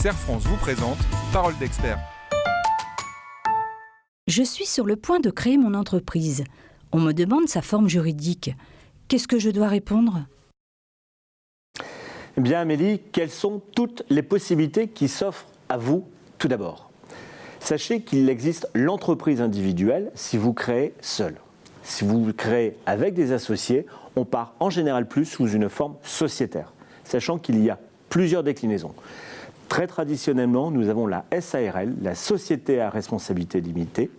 Serre France vous présente Parole d'expert. Je suis sur le point de créer mon entreprise. On me demande sa forme juridique. Qu'est-ce que je dois répondre ? Eh bien Amélie, quelles sont toutes les possibilités qui s'offrent à vous tout d'abord ? Sachez qu'il existe l'entreprise individuelle si vous créez seul. Si vous créez avec des associés, on part en général plus sous une forme sociétaire, sachant qu'il y a plusieurs déclinaisons. Très traditionnellement, nous avons la SARL, la Société à responsabilité limitée.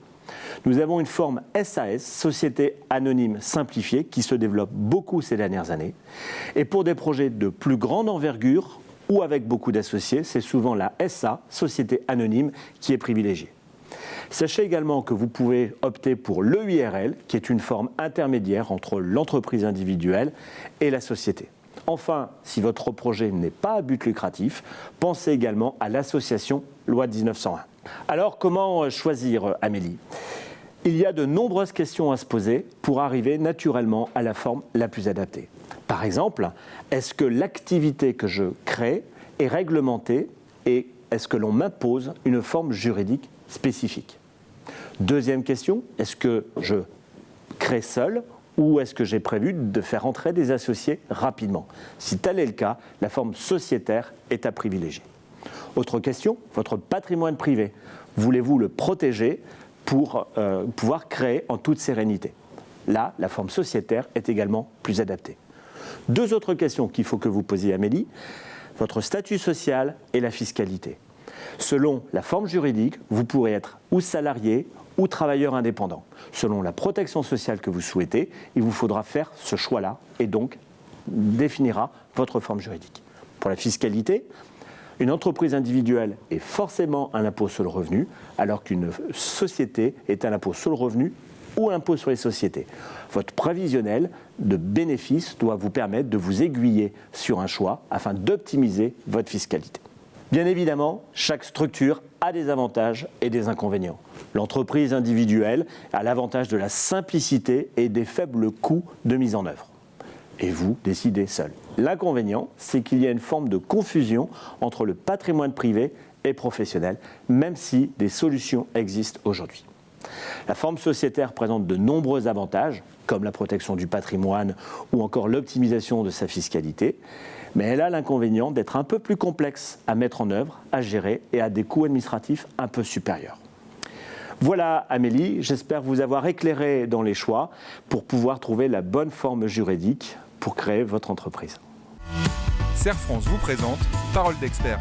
Nous avons une forme SAS, Société anonyme simplifiée, qui se développe beaucoup ces dernières années. Et pour des projets de plus grande envergure ou avec beaucoup d'associés, c'est souvent la SA, Société anonyme, qui est privilégiée. Sachez également que vous pouvez opter pour l'EURL, qui est une forme intermédiaire entre l'entreprise individuelle et la société. Enfin, si votre projet n'est pas à but lucratif, pensez également à l'association Loi 1901. Alors, comment choisir, Amélie ? Il y a de nombreuses questions à se poser pour arriver naturellement à la forme la plus adaptée. Par exemple, est-ce que l'activité que je crée est réglementée et est-ce que l'on m'impose une forme juridique spécifique ? Deuxième question, est-ce que je crée seul ou est-ce que j'ai prévu de faire entrer des associés rapidement ? Si tel est le cas, la forme sociétaire est à privilégier. Autre question, votre patrimoine privé, voulez-vous le protéger pour pouvoir créer en toute sérénité ? Là, la forme sociétaire est également plus adaptée. Deux autres questions qu'il faut que vous posiez, Amélie, votre statut social et la fiscalité. Selon la forme juridique, vous pourrez être ou salarié ou travailleur indépendant. Selon la protection sociale que vous souhaitez, il vous faudra faire ce choix-là et donc définira votre forme juridique. Pour la fiscalité, une entreprise individuelle est forcément un impôt sur le revenu, alors qu'une société est un impôt sur le revenu ou impôt sur les sociétés. Votre prévisionnel de bénéfices doit vous permettre de vous aiguiller sur un choix afin d'optimiser votre fiscalité. Bien évidemment, chaque structure a des avantages et des inconvénients. L'entreprise individuelle a l'avantage de la simplicité et des faibles coûts de mise en œuvre. Et vous décidez seul. L'inconvénient, c'est qu'il y a une forme de confusion entre le patrimoine privé et professionnel, même si des solutions existent aujourd'hui. La forme sociétaire présente de nombreux avantages, comme la protection du patrimoine ou encore l'optimisation de sa fiscalité, mais elle a l'inconvénient d'être un peu plus complexe à mettre en œuvre, à gérer et à des coûts administratifs un peu supérieurs. Voilà Amélie, j'espère vous avoir éclairé dans les choix pour pouvoir trouver la bonne forme juridique pour créer votre entreprise. Serre France vous présente Parole d'expert.